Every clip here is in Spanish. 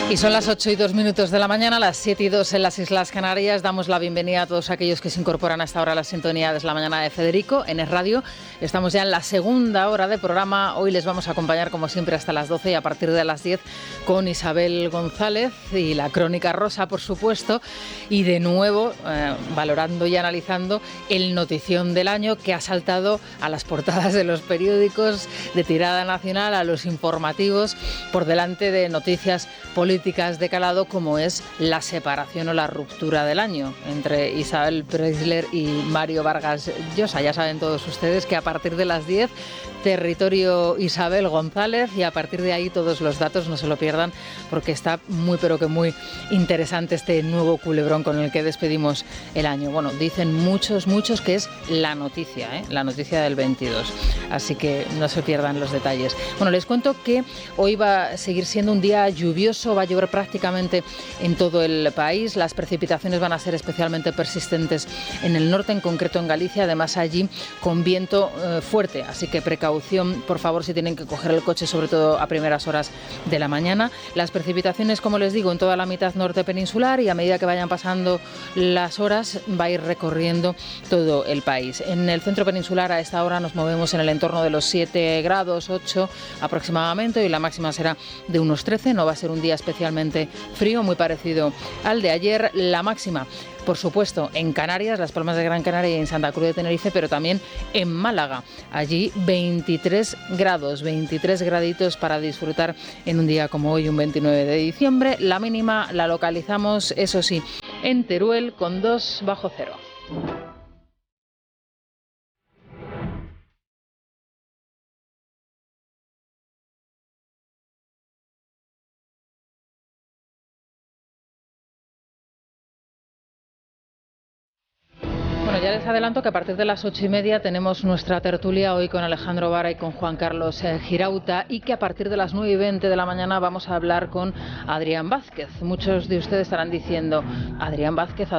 Y son las 8:02 de la mañana, las 7:02 en las Islas Canarias. Damos la bienvenida a todos aquellos que se incorporan a esta hora a la sintonía de la mañana de Federico en Es Radio. Estamos ya en la segunda hora de programa. Hoy les vamos a acompañar, como siempre, hasta las 12 y a partir de las 10 con Isabel González y la Crónica Rosa, por supuesto. Y de nuevo, valorando y analizando el notición del año que ha saltado a las portadas de los periódicos de tirada nacional, a los informativos, por delante de noticias políticas de calado como es la separación o la ruptura del año entre Isabel Preisler y Mario Vargas Llosa. Ya saben todos ustedes que a partir de las 10, territorio Isabel González, y a partir de ahí todos los datos, no se lo pierdan porque está muy pero que muy interesante este nuevo culebrón con el que despedimos el año. Bueno, dicen muchos que es la noticia del 22, así que no se pierdan los detalles. Bueno, les cuento que hoy va a seguir siendo un día lluvioso, va a llover prácticamente en todo el país. Las precipitaciones van a ser especialmente persistentes en el norte, en concreto en Galicia, además allí con viento fuerte, así que precaución, por favor, si tienen que coger el coche, sobre todo a primeras horas de la mañana. Las precipitaciones, como les digo, en toda la mitad norte peninsular, y a medida que vayan pasando las horas va a ir recorriendo todo el país. En el centro peninsular a esta hora nos movemos en el entorno de los 7 grados, 8 aproximadamente, y la máxima será de unos 13. No va a ser un día especialmente frío, muy parecido al de ayer. La máxima, por supuesto, en Canarias, Las Palmas de Gran Canaria y en Santa Cruz de Tenerife, pero también en Málaga. Allí 23 grados, 23 graditos para disfrutar en un día como hoy, un 29 de diciembre. La mínima la localizamos, eso sí, en Teruel con 2 bajo cero. Bueno, ya les adelanto que a partir de las 8:30 tenemos nuestra tertulia hoy con Alejandro Vara y con Juan Carlos Girauta, y que a partir de las 9:20 de la mañana vamos a hablar con Adrián Vázquez. Muchos de ustedes estarán diciendo, Adrián Vázquez,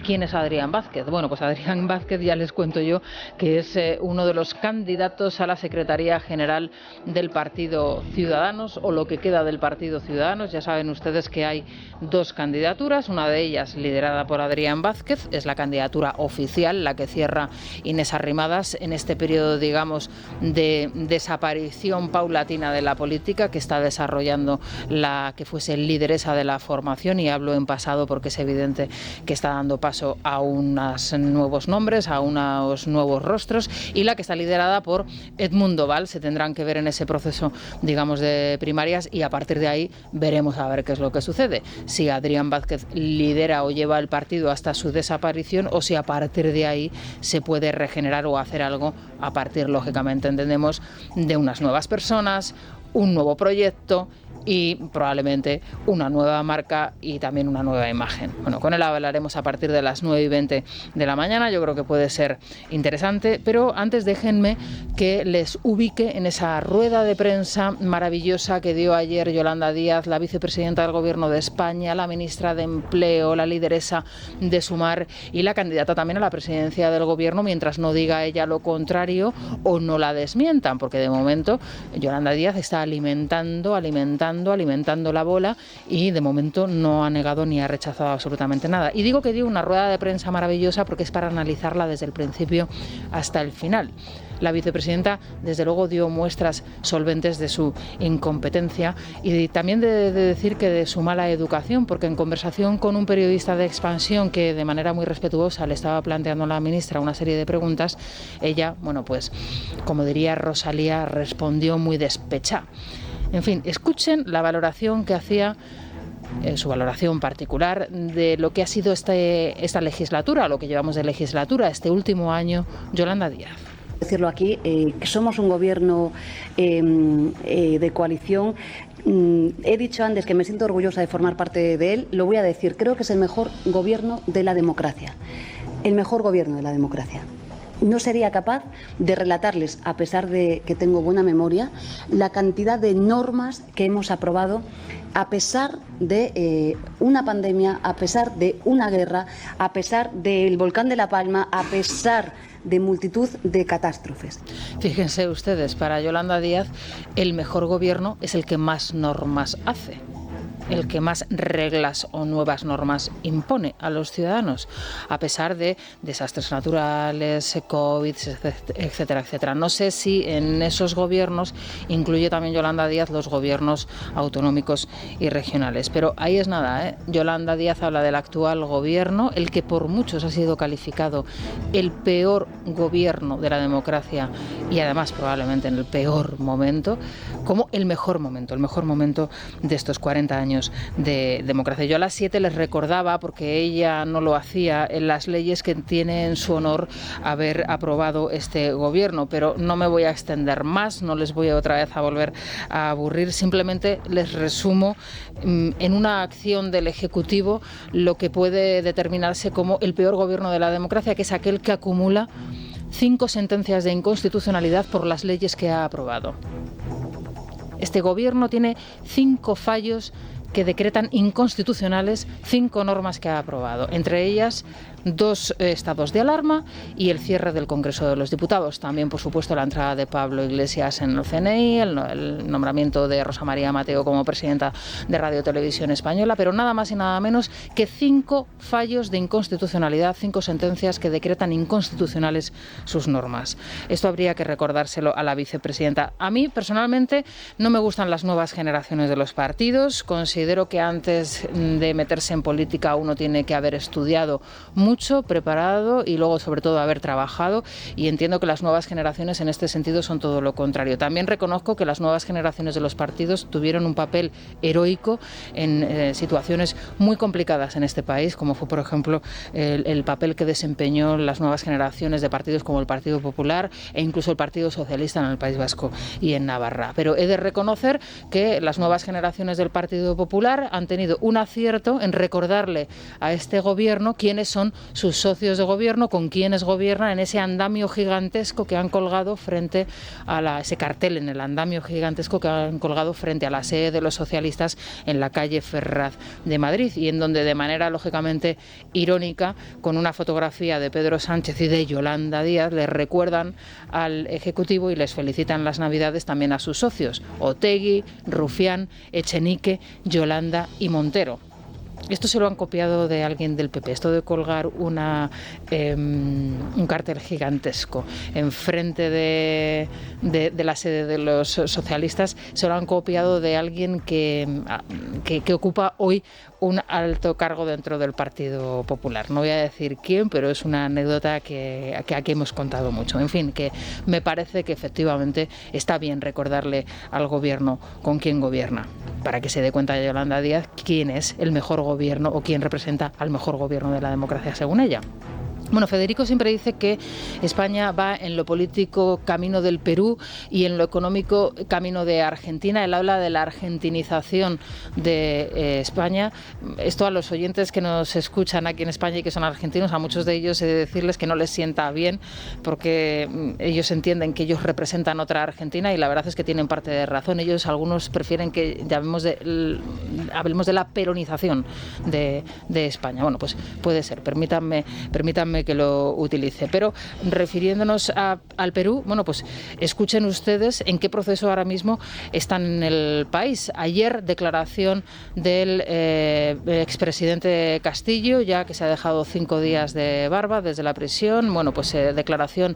¿quién es Adrián Vázquez? Bueno, pues Adrián Vázquez, ya les cuento yo, que es uno de los candidatos a la Secretaría General del Partido Ciudadanos, o lo que queda del Partido Ciudadanos. Ya saben ustedes que hay dos candidaturas, una de ellas liderada por Adrián Vázquez, es la candidatura oficial, la que cierra Inés Arrimadas en este periodo, digamos, de desaparición paulatina de la política que está desarrollando la que fuese lideresa de la formación, y hablo en pasado porque es evidente que está dando paso a unos nuevos nombres, a unos nuevos rostros, y la que está liderada por Edmundo Val. Se tendrán que ver en ese proceso, digamos, de primarias, y a partir de ahí veremos a ver qué es lo que sucede, si Adrián Vázquez lidera o lleva el partido hasta su desaparición, o si a partir de ahí se puede regenerar o hacer algo a partir, lógicamente, entendemos, de unas nuevas personas, un nuevo proyecto y probablemente una nueva marca y también una nueva imagen. Bueno, con él hablaremos a partir de las 9:20 de la mañana. Yo creo que puede ser interesante, pero antes déjenme que les ubique en esa rueda de prensa maravillosa que dio ayer Yolanda Díaz, la vicepresidenta del Gobierno de España, la ministra de Empleo, la lideresa de Sumar y la candidata también a la presidencia del Gobierno, mientras no diga ella lo contrario o no la desmientan, porque de momento Yolanda Díaz está alimentando la bola, y de momento no ha negado ni ha rechazado absolutamente nada. Y digo que dio una rueda de prensa maravillosa porque es para analizarla desde el principio hasta el final. La vicepresidenta, desde luego, dio muestras solventes de su incompetencia y también de decir que de su mala educación, porque en conversación con un periodista de Expansión que de manera muy respetuosa le estaba planteando a la ministra una serie de preguntas, ella, bueno, pues como diría Rosalía, respondió muy despechada. En fin, escuchen la valoración que hacía, su valoración particular de lo que ha sido esta legislatura, lo que llevamos de legislatura, este último año, Yolanda Díaz. Decirlo aquí, que somos un gobierno de coalición. He dicho antes que me siento orgullosa de formar parte de él, lo voy a decir, creo que es el mejor gobierno de la democracia, el mejor gobierno de la democracia. No sería capaz de relatarles, a pesar de que tengo buena memoria, la cantidad de normas que hemos aprobado a pesar de una pandemia, a pesar de una guerra, a pesar del volcán de La Palma, a pesar de multitud de catástrofes. Fíjense ustedes, para Yolanda Díaz, el mejor gobierno es el que más normas hace. el que más reglas o nuevas normas impone a los ciudadanos, a pesar de desastres naturales, COVID, etcétera, etcétera. No sé si en esos gobiernos incluye también Yolanda Díaz los gobiernos autonómicos y regionales, pero ahí es nada, ¿eh? Yolanda Díaz habla del actual gobierno, el que por muchos ha sido calificado el peor gobierno de la democracia y además probablemente en el peor momento, como el mejor momento de estos 40 años de democracia. Yo a las 7 les recordaba, porque ella no lo hacía, en las leyes que tiene en su honor haber aprobado este gobierno, pero no me voy a extender más, no les voy otra vez a volver a aburrir, simplemente les resumo en una acción del Ejecutivo lo que puede determinarse como el peor gobierno de la democracia, que es aquel que acumula 5 sentencias de inconstitucionalidad por las leyes que ha aprobado. Este gobierno tiene 5 fallos que decretan inconstitucionales 5 normas que ha aprobado, entre ellas 2 estados de alarma y el cierre del Congreso de los Diputados. También, por supuesto, la entrada de Pablo Iglesias en el CNI, el nombramiento de Rosa María Mateo como presidenta de Radio Televisión Española, pero nada más y nada menos que 5 fallos de inconstitucionalidad, 5 sentencias que decretan inconstitucionales sus normas. Esto habría que recordárselo a la vicepresidenta. A mí, personalmente, no me gustan las nuevas generaciones de los partidos. Considero que antes de meterse en política uno tiene que haber estudiado mucho, preparado y luego sobre todo haber trabajado, y entiendo que las nuevas generaciones en este sentido son todo lo contrario. También reconozco que las nuevas generaciones de los partidos tuvieron un papel heroico en situaciones muy complicadas en este país, como fue por ejemplo el papel que desempeñó las nuevas generaciones de partidos como el Partido Popular e incluso el Partido Socialista en el País Vasco y en Navarra. Pero he de reconocer que las nuevas generaciones del Partido Popular han tenido un acierto en recordarle a este gobierno quiénes son sus socios de gobierno, con quienes gobiernan en ese andamio gigantesco que han colgado frente a ese cartel en el andamio gigantesco que han colgado frente a la sede de los socialistas en la calle Ferraz de Madrid, y en donde de manera lógicamente irónica, con una fotografía de Pedro Sánchez y de Yolanda Díaz, les recuerdan al Ejecutivo y les felicitan las Navidades también a sus socios, Otegi, Rufián, Echenique, Yolanda y Montero. Esto se lo han copiado de alguien del PP, esto de colgar un cartel gigantesco enfrente de la sede de los socialistas, se lo han copiado de alguien que ocupa hoy un alto cargo dentro del Partido Popular. No voy a decir quién, pero es una anécdota que aquí hemos contado mucho. En fin, que me parece que efectivamente está bien recordarle al gobierno con quién gobierna, para que se dé cuenta de Yolanda Díaz quién es el mejor gobierno o quién representa al mejor gobierno de la democracia según ella. Bueno, Federico siempre dice que España va en lo político camino del Perú y en lo económico camino de Argentina. Él habla de la argentinización de España. Esto a los oyentes que nos escuchan aquí en España y que son argentinos, a muchos de ellos he de decirles que no les sienta bien, porque ellos entienden que ellos representan otra Argentina y la verdad es que tienen parte de razón. Ellos, algunos, prefieren que hablemos de la peronización de España. Bueno, pues puede ser, permítanme que lo utilice. Pero refiriéndonos al Perú, bueno, pues escuchen ustedes en qué proceso ahora mismo están en el país. Ayer, declaración del expresidente Castillo, ya que se ha dejado 5 días de barba desde la prisión. Bueno, pues declaración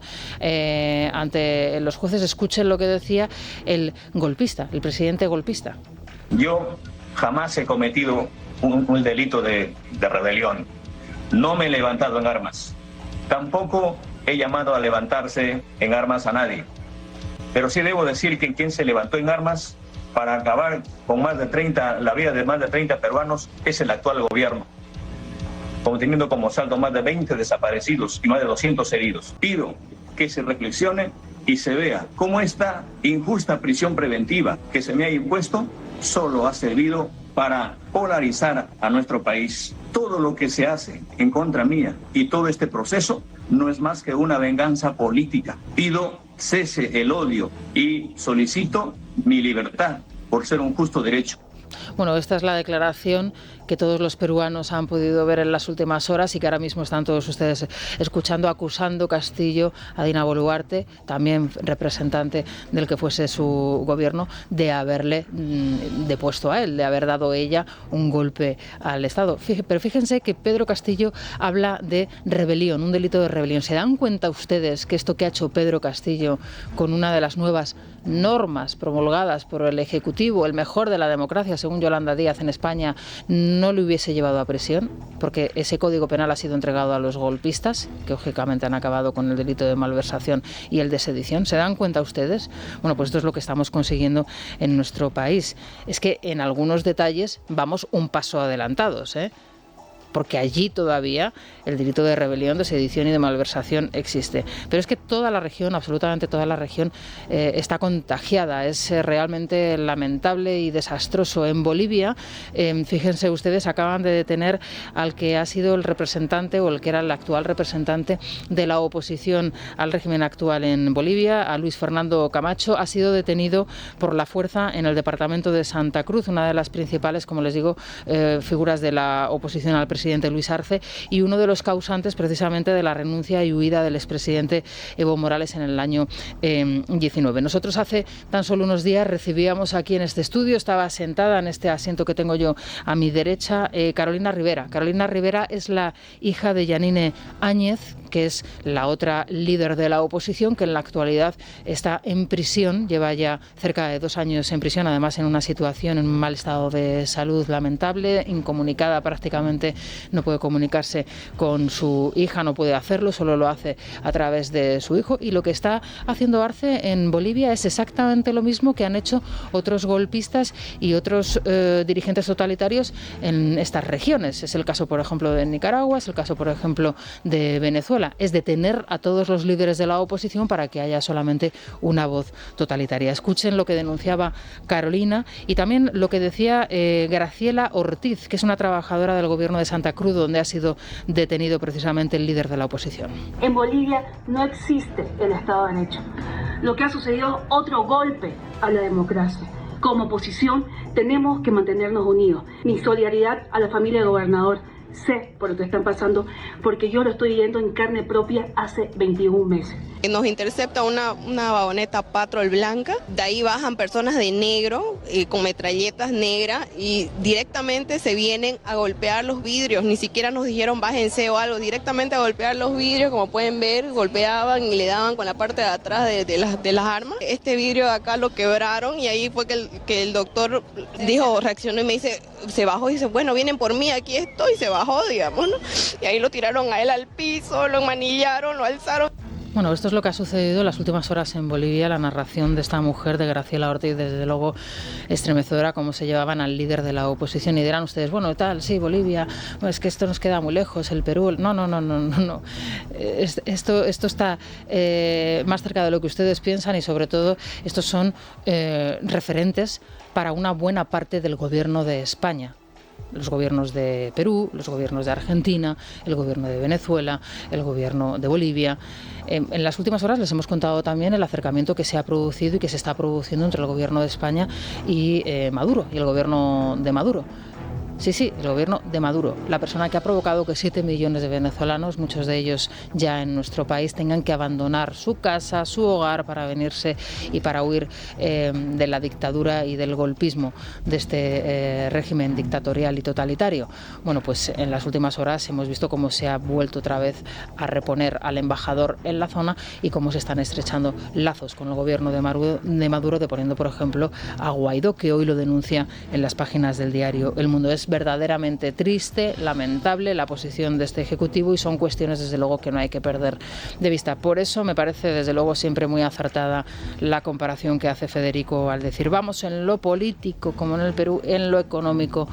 ante los jueces. Escuchen lo que decía el presidente golpista. Yo jamás he cometido un delito de rebelión. No me he levantado en armas. Tampoco he llamado a levantarse en armas a nadie. Pero sí debo decir que quien se levantó en armas para acabar con la vida de más de 30 peruanos es el actual gobierno, teniendo como saldo más de 20 desaparecidos y más de 200 heridos. Pido que se reflexione y se vea cómo esta injusta prisión preventiva que se me ha impuesto solo ha servido para polarizar a nuestro país. Todo lo que se hace en contra mía y todo este proceso no es más que una venganza política. Pido cese el odio y solicito mi libertad por ser un justo derecho. Bueno, esta es la declaración que todos los peruanos han podido ver en las últimas horas y que ahora mismo están todos ustedes escuchando, acusando Castillo a Dina Boluarte, también representante del que fuese su gobierno, de haberle depuesto a él, de haber dado ella un golpe al Estado. Pero fíjense que Pedro Castillo habla de rebelión, un delito de rebelión. ¿Se dan cuenta ustedes que esto que ha hecho Pedro Castillo con una de las nuevas normas promulgadas por el Ejecutivo, el mejor de la democracia, según Yolanda Díaz en España, no le hubiese llevado a prisión? Porque ese Código Penal ha sido entregado a los golpistas, que lógicamente han acabado con el delito de malversación y el de sedición. ¿Se dan cuenta ustedes? Bueno, pues esto es lo que estamos consiguiendo en nuestro país. Es que en algunos detalles vamos un paso adelantados, porque allí todavía el delito de rebelión, de sedición y de malversación existe. Pero es que toda la región, absolutamente toda la región, está contagiada. Es realmente lamentable y desastroso. En Bolivia, fíjense ustedes, acaban de detener al que ha sido el representante o el que era el actual representante de la oposición al régimen actual en Bolivia, a Luis Fernando Camacho. Ha sido detenido por la fuerza en el departamento de Santa Cruz, una de las principales, como les digo, figuras de la oposición al presidente Luis Arce, y uno de los causantes precisamente de la renuncia y huida del expresidente Evo Morales en el año 19. Nosotros hace tan solo unos días recibíamos aquí en este estudio, estaba sentada en este asiento que tengo yo a mi derecha, Carolina Rivera. Carolina Rivera es la hija de Yanine Áñez, que es la otra líder de la oposición, que en la actualidad está en prisión, lleva ya cerca de 2 años en prisión, además en una situación, en un mal estado de salud lamentable, incomunicada prácticamente, no puede comunicarse con su hija, no puede hacerlo, solo lo hace a través de su hijo. Y lo que está haciendo Arce en Bolivia es exactamente lo mismo que han hecho otros golpistas y otros dirigentes totalitarios en estas regiones. Es el caso, por ejemplo, de Nicaragua, es el caso, por ejemplo, de Venezuela. Es detener a todos los líderes de la oposición para que haya solamente una voz totalitaria. Escuchen lo que denunciaba Carolina y también lo que decía Graciela Ortiz, que es una trabajadora del gobierno de Santa Cruz, donde ha sido detenido precisamente el líder de la oposición. En Bolivia no existe el Estado de Derecho. Lo que ha sucedido es otro golpe a la democracia. Como oposición tenemos que mantenernos unidos. Mi solidaridad a la familia del gobernador. Sé por lo que están pasando, porque yo lo estoy viviendo en carne propia hace 21 meses. Nos intercepta una vagoneta Patrol blanca, de ahí bajan personas de negro, con metralletas negras, y directamente se vienen a golpear los vidrios, ni siquiera nos dijeron bájense o algo, directamente a golpear los vidrios, como pueden ver, golpeaban y le daban con la parte de atrás de las armas. Este vidrio de acá lo quebraron y ahí fue que el doctor dijo, reaccionó y me dice, se bajó y dice, bueno, vienen por mí, aquí estoy, y se bajó, digamos, ¿no? Y ahí lo tiraron a él al piso, lo enmanillaron, lo alzaron. Bueno, esto es lo que ha sucedido en las últimas horas en Bolivia. La narración de esta mujer, de Graciela Ortiz, desde luego estremecedora, cómo se llevaban al líder de la oposición. Y dirán ustedes, bueno, tal, sí, Bolivia, bueno, es que esto nos queda muy lejos, el Perú. No. Esto está más cerca de lo que ustedes piensan y sobre todo estos son referentes para una buena parte del gobierno de España. Los gobiernos de Perú, los gobiernos de Argentina, el gobierno de Venezuela, el gobierno de Bolivia. En las últimas horas les hemos contado también el acercamiento que se ha producido y que se está produciendo entre el gobierno de España y Maduro, y el gobierno de Maduro. Sí, el gobierno de Maduro, la persona que ha provocado que 7 millones de venezolanos, muchos de ellos ya en nuestro país, tengan que abandonar su casa, su hogar para venirse y para huir de la dictadura y del golpismo de este régimen dictatorial y totalitario. Bueno, pues en las últimas horas hemos visto cómo se ha vuelto otra vez a reponer al embajador en la zona y cómo se están estrechando lazos con el gobierno de Maduro, deponiendo, por ejemplo, a Guaidó, que hoy lo denuncia en las páginas del diario El Mundo. Es verdaderamente triste, lamentable la posición de este Ejecutivo y son cuestiones desde luego que no hay que perder de vista. Por eso me parece desde luego siempre muy acertada la comparación que hace Federico al decir vamos en lo político como en el Perú, en lo económico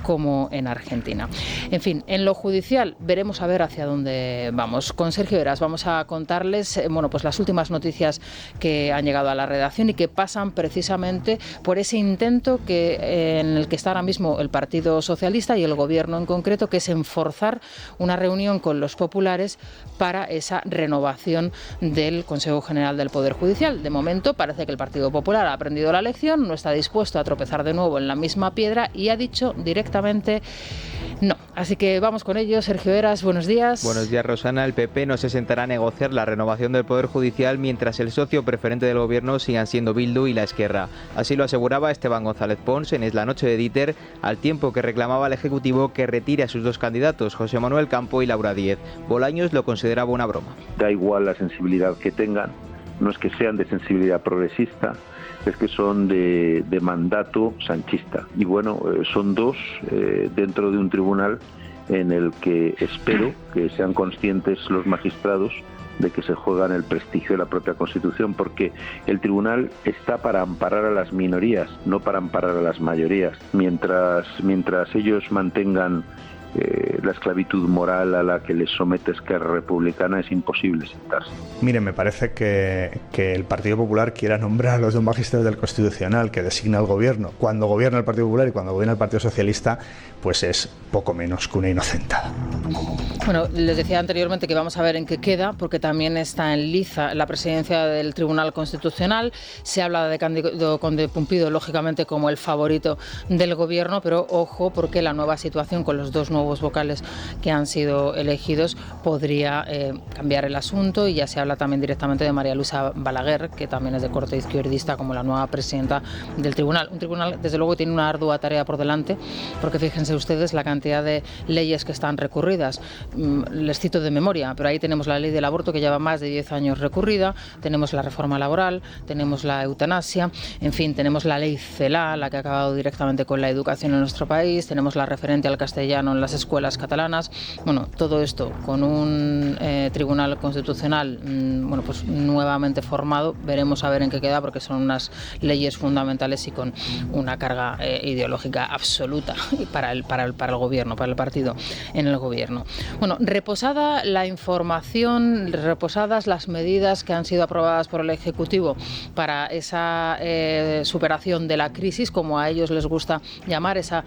como en Argentina. En fin, en lo judicial veremos a ver hacia dónde vamos. Con Sergio Heras vamos a contarles pues las últimas noticias que han llegado a la redacción y que pasan precisamente por ese intento en el que está ahora mismo el Partido Partido Socialista y el Gobierno en concreto, que es enforzar una reunión con los populares para esa renovación del Consejo General del Poder Judicial. De momento parece que el Partido Popular ha aprendido la lección, no está dispuesto a tropezar de nuevo en la misma piedra y ha dicho directamente no. Así que vamos con ello. Sergio Heras, buenos días. Buenos días, Rosana. El PP no se sentará a negociar la renovación del Poder Judicial mientras el socio preferente del Gobierno sigan siendo Bildu y la Esquerra. Así lo aseguraba Esteban González Pons en Es la Noche de Dieter, al tiempo que reclamaba al Ejecutivo que retire a sus dos candidatos, José Manuel Campo y Laura Díez. Bolaños lo consideraba una broma. Da igual la sensibilidad que tengan, no es que sean de sensibilidad progresista, es que son de mandato sanchista. Y bueno, son dos dentro de un tribunal en el que espero que sean conscientes los magistrados de que se juegan el prestigio de la propia Constitución, porque el tribunal está para amparar a las minorías, no para amparar a las mayorías. Mientras ellos mantengan la esclavitud moral a la que les somete Esquerra Republicana, es imposible sentarse. Mire, me parece que el Partido Popular quiera nombrar a los dos magistrados del Constitucional que designa el Gobierno, cuando gobierna el Partido Popular y cuando gobierna el Partido Socialista, pues es poco menos que una inocentada. Bueno, les decía anteriormente que vamos a ver en qué queda, porque también está en liza la presidencia del Tribunal Constitucional. Se habla de Cándido Conde Pumpido, lógicamente, como el favorito del Gobierno, pero ojo, porque la nueva situación con los dos nuevos vocales que han sido elegidos podría cambiar el asunto, y ya se habla también directamente de María Luisa Balaguer, que también es de corte izquierdista, como la nueva presidenta del Tribunal. Un tribunal, desde luego, tiene una ardua tarea por delante, porque fíjense ustedes la cantidad de leyes que están recurridas. Les cito de memoria, pero ahí tenemos la ley del aborto, que lleva más de 10 años recurrida, tenemos la reforma laboral, tenemos la eutanasia, en fin, tenemos la ley CELA, la que ha acabado directamente con la educación en nuestro país, tenemos la referente al castellano en las escuelas catalanas. Bueno, todo esto con un Tribunal Constitucional bueno, pues nuevamente formado. Veremos a ver en qué queda, porque son unas leyes fundamentales y con una carga ideológica absoluta para el Gobierno, para el partido en el Gobierno. Bueno, reposada la información, reposadas las medidas que han sido aprobadas por el Ejecutivo para esa superación de la crisis, como a ellos les gusta llamar, ese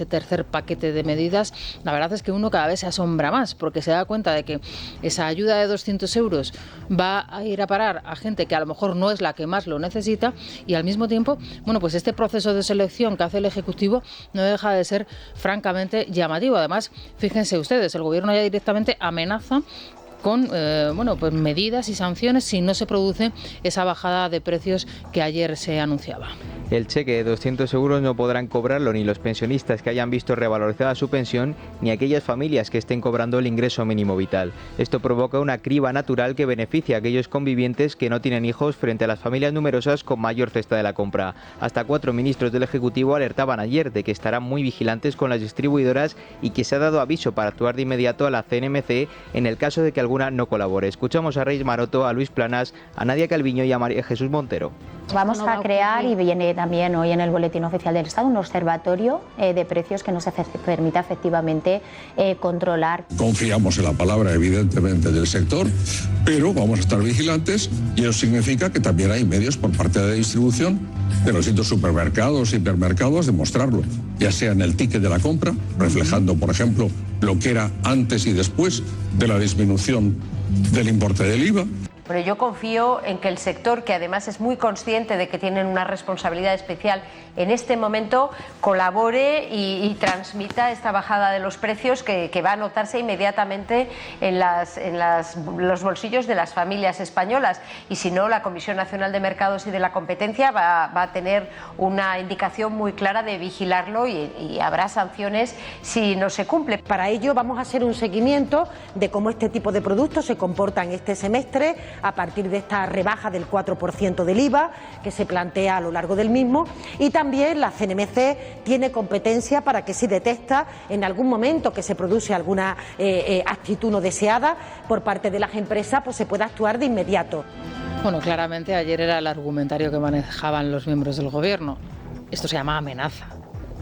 tercer paquete de medidas, la verdad es que uno cada vez se asombra más, porque se da cuenta de que esa ayuda de 200 euros va a ir a parar a gente que a lo mejor no es la que más lo necesita, y al mismo tiempo, bueno, pues este proceso de selección que hace el Ejecutivo no deja de ser francamente llamativo. Además, fíjense ustedes, el Gobierno ya directamente amenaza con pues medidas y sanciones si no se produce esa bajada de precios que ayer se anunciaba. El cheque de 200 euros no podrán cobrarlo ni los pensionistas que hayan visto revalorizada su pensión, ni aquellas familias que estén cobrando el ingreso mínimo vital. Esto provoca una criba natural que beneficia a aquellos convivientes que no tienen hijos frente a las familias numerosas con mayor cesta de la compra. Hasta 4 ministros del Ejecutivo alertaban ayer de que estarán muy vigilantes con las distribuidoras y que se ha dado aviso para actuar de inmediato a la CNMC en el caso de que alguna no colabore. Escuchamos a Reyes Maroto, a Luis Planas, a Nadia Calviño y a María Jesús Montero. Vamos a crear, y viene también hoy en el Boletín Oficial del Estado, un observatorio de precios que nos permita efectivamente controlar. Confiamos en la palabra, evidentemente, del sector, pero vamos a estar vigilantes, y eso significa que también hay medios por parte de la distribución de los distintos supermercados, hipermercados, de mostrarlo, ya sea en el ticket de la compra, reflejando, por ejemplo, lo que era antes y después de la disminución del importe del IVA. Pero yo confío en que el sector, que además es muy consciente de que tienen una responsabilidad especial en este momento, colabore y transmita esta bajada de los precios que va a notarse inmediatamente en los bolsillos de las familias españolas. Y si no, la Comisión Nacional de Mercados y de la Competencia va a tener una indicación muy clara de vigilarlo, y habrá sanciones si no se cumple. Para ello vamos a hacer un seguimiento de cómo este tipo de productos se comportan este semestre a partir de esta rebaja del 4% del IVA que se plantea a lo largo del mismo, y también la CNMC tiene competencia para que si detecta en algún momento que se produce alguna actitud no deseada por parte de las empresas, pues se pueda actuar de inmediato. Bueno, claramente ayer era el argumentario que manejaban los miembros del Gobierno. Esto se llama amenaza.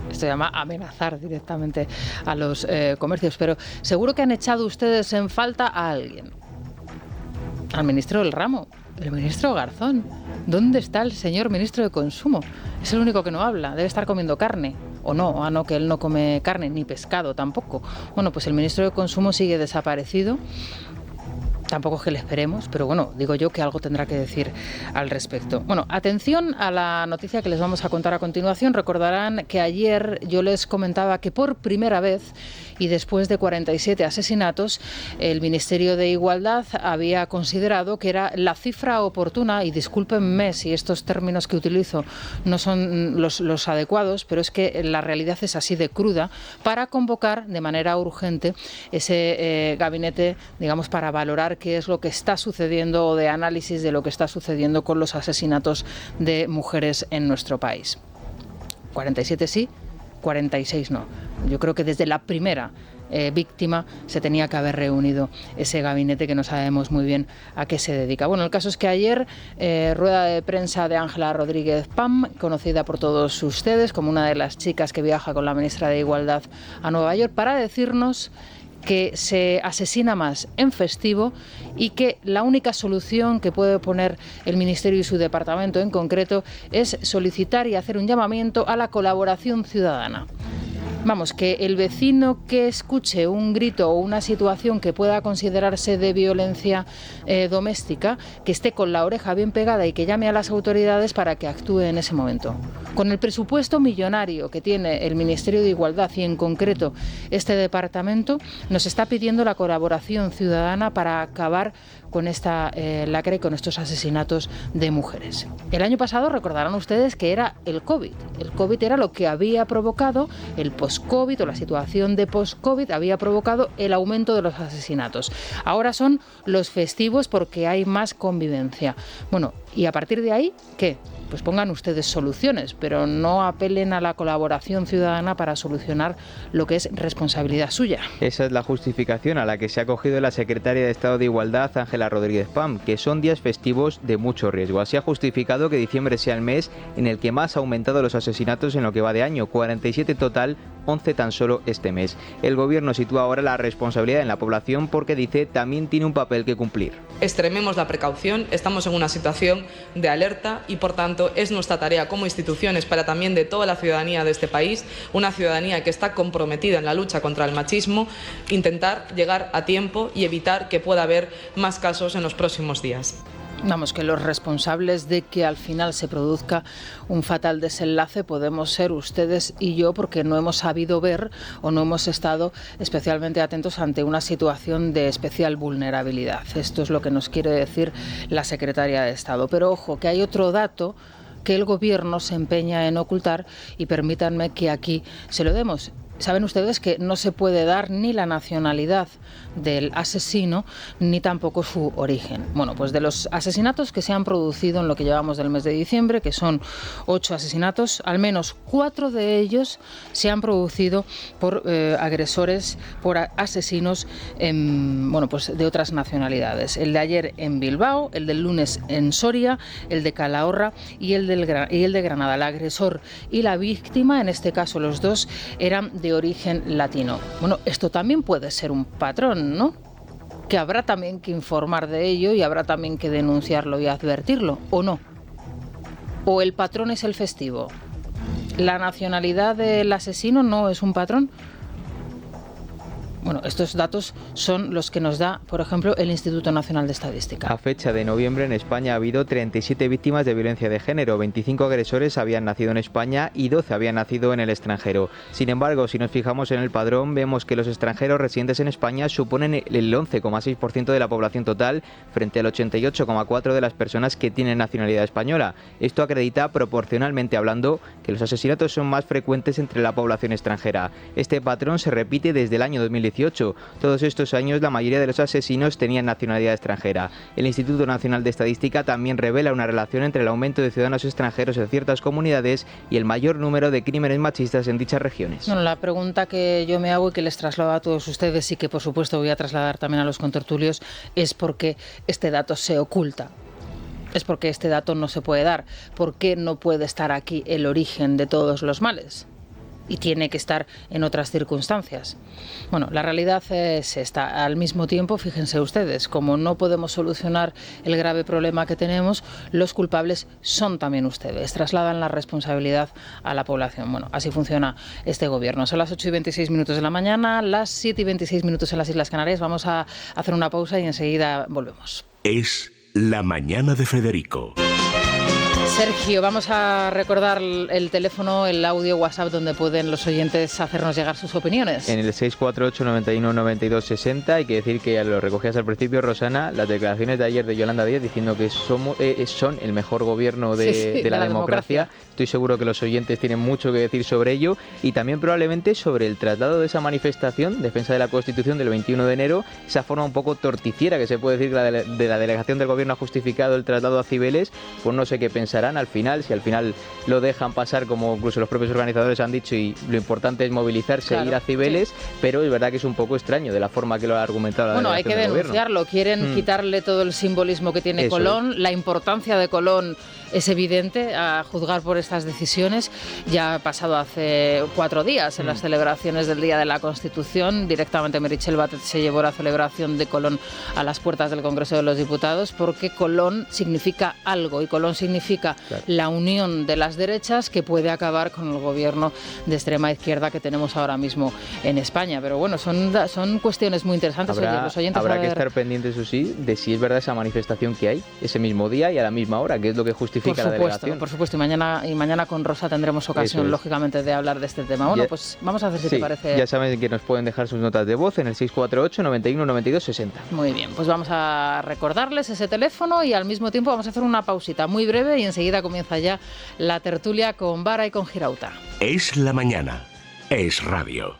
Esto se llama amenazar directamente a los comercios, pero seguro que han echado ustedes en falta a alguien. Al ministro del ramo, el ministro Garzón. ¿Dónde está el señor ministro de Consumo? Es el único que no habla, debe estar comiendo carne. o no, que él no come carne ni pescado tampoco. Bueno, pues el ministro de Consumo sigue desaparecido. Tampoco es que le esperemos, pero bueno, digo yo que algo tendrá que decir al respecto. Bueno, atención a la noticia que les vamos a contar a continuación. Recordarán que ayer yo les comentaba que por primera vez y después de 47 asesinatos, el Ministerio de Igualdad había considerado que era la cifra oportuna, y discúlpenme si estos términos que utilizo no son los adecuados, pero es que la realidad es así de cruda, para convocar de manera urgente ese gabinete, digamos, para valorar qué es lo que está sucediendo, o de análisis de lo que está sucediendo con los asesinatos de mujeres en nuestro país. 47 sí, 46 no. Yo creo que desde la primera víctima se tenía que haber reunido ese gabinete, que no sabemos muy bien a qué se dedica. Bueno, el caso es que ayer rueda de prensa de Ángela Rodríguez Pam, conocida por todos ustedes como una de las chicas que viaja con la ministra de Igualdad a Nueva York, para decirnos que se asesina más en festivo y que la única solución que puede poner el Ministerio y su departamento en concreto es solicitar y hacer un llamamiento a la colaboración ciudadana. Vamos, que el vecino que escuche un grito o una situación que pueda considerarse de violencia doméstica, que esté con la oreja bien pegada y que llame a las autoridades para que actúe en ese momento. Con el presupuesto millonario que tiene el Ministerio de Igualdad y en concreto este departamento, nos está pidiendo la colaboración ciudadana para acabar con esta lacra y con estos asesinatos de mujeres. El año pasado recordarán ustedes que era el COVID. El COVID era lo que había provocado el post-COVID, o la situación de post-COVID había provocado el aumento de los asesinatos. Ahora son los festivos porque hay más convivencia. Bueno, y a partir de ahí, ¿qué? Pues pongan ustedes soluciones, pero no apelen a la colaboración ciudadana para solucionar lo que es responsabilidad suya. Esa es la justificación a la que se ha acogido la secretaria de Estado de Igualdad, Ángela Rodríguez Pam, que son días festivos de mucho riesgo. Así ha justificado que diciembre sea el mes en el que más ha aumentado los asesinatos en lo que va de año, 47 total, 11 tan solo este mes. El gobierno sitúa ahora la responsabilidad en la población porque dice también tiene un papel que cumplir. Extrememos la precaución, estamos en una situación de alerta y por tanto es nuestra tarea como instituciones, para también de toda la ciudadanía de este país, una ciudadanía que está comprometida en la lucha contra el machismo, intentar llegar a tiempo y evitar que pueda haber más casos en los próximos días. Vamos, que los responsables de que al final se produzca un fatal desenlace podemos ser ustedes y yo, porque no hemos sabido ver o no hemos estado especialmente atentos ante una situación de especial vulnerabilidad. Esto es lo que nos quiere decir la secretaria de Estado. Pero ojo, que hay otro dato que el Gobierno se empeña en ocultar, y permítanme que aquí se lo demos. Saben ustedes que no se puede dar ni la nacionalidad del asesino ni tampoco su origen. Bueno, pues de los asesinatos que se han producido en lo que llevamos del mes de diciembre, que son 8 asesinatos, al menos 4 de ellos se han producido por agresores, por asesinos pues de otras nacionalidades. El de ayer en Bilbao, el del lunes en Soria, el de Calahorra y el de Granada. El agresor y la víctima, en este caso los dos, eran de origen latino. Bueno, esto también puede ser un patrón, ¿no? Que habrá también que informar de ello y habrá también que denunciarlo y advertirlo, ¿o no? ¿O el patrón es el festivo? ¿La nacionalidad del asesino no es un patrón? Bueno, estos datos son los que nos da, por ejemplo, el Instituto Nacional de Estadística. A fecha de noviembre en España ha habido 37 víctimas de violencia de género, 25 agresores habían nacido en España y 12 habían nacido en el extranjero. Sin embargo, si nos fijamos en el padrón, vemos que los extranjeros residentes en España suponen el 11,6% de la población total, frente al 88,4% de las personas que tienen nacionalidad española. Esto acredita, proporcionalmente hablando, que los asesinatos son más frecuentes entre la población extranjera. Este patrón se repite desde el año 2018. Todos estos años la mayoría de los asesinos tenían nacionalidad extranjera. El Instituto Nacional de Estadística también revela una relación entre el aumento de ciudadanos extranjeros en ciertas comunidades y el mayor número de crímenes machistas en dichas regiones. Bueno, la pregunta que yo me hago y que les traslado a todos ustedes y que por supuesto voy a trasladar también a los contertulios es por qué este dato se oculta. Es porque este dato no se puede dar. ¿Por qué no puede estar aquí el origen de todos los males? y tiene que estar en otras circunstancias. Bueno, la realidad es esta. Al mismo tiempo, fíjense ustedes, como no podemos solucionar el grave problema que tenemos, los culpables son también ustedes. Trasladan la responsabilidad a la población. Bueno, así funciona este gobierno. Son las 8:26 de la mañana, las 7:26 en las Islas Canarias. Vamos a hacer una pausa y enseguida volvemos. Es La Mañana de Federico. Sergio, vamos a recordar el teléfono, el audio WhatsApp donde pueden los oyentes hacernos llegar sus opiniones. En el 648 91 92 60, hay que decir que ya lo recogías al principio, Rosana, las declaraciones de ayer de Yolanda Díaz diciendo que son el mejor gobierno de la democracia. Estoy seguro que los oyentes tienen mucho que decir sobre ello y también probablemente sobre el traslado de esa manifestación, defensa de la Constitución del 21 de enero, esa forma un poco torticiera que se puede decir de la delegación del gobierno ha justificado el traslado a Cibeles, pues no sé qué pensarán al final, si al final lo dejan pasar como incluso los propios organizadores han dicho y lo importante es movilizarse e ir a Cibeles, pero es verdad que es un poco extraño de la forma que lo ha argumentado la delegación del gobierno. Bueno, hay que denunciarlo, quieren quitarle todo el simbolismo que tiene Colón, la importancia de Colón es evidente a juzgar por estas decisiones. Ya ha pasado hace 4 días en las celebraciones del Día de la Constitución. Directamente Meritxell Batet se llevó la celebración de Colón a las puertas del Congreso de los Diputados porque Colón significa algo y Colón significa la unión de las derechas que puede acabar con el gobierno de extrema izquierda que tenemos ahora mismo en España. Pero bueno, son cuestiones muy interesantes. Los oyentes habrá que estar pendientes, eso sí, de si es verdad esa manifestación que hay ese mismo día y a la misma hora, que es lo que justifica la delegación. Por supuesto, y mañana con Rosa tendremos ocasión, lógicamente, de hablar de este tema. Bueno, pues vamos a hacer, si te parece. Ya saben que nos pueden dejar sus notas de voz en el 648 91 92 60. Muy bien, pues vamos a recordarles ese teléfono y al mismo tiempo vamos a hacer una pausita muy breve y enseguida comienza ya la tertulia con Vara y con Girauta. Es la mañana, es radio.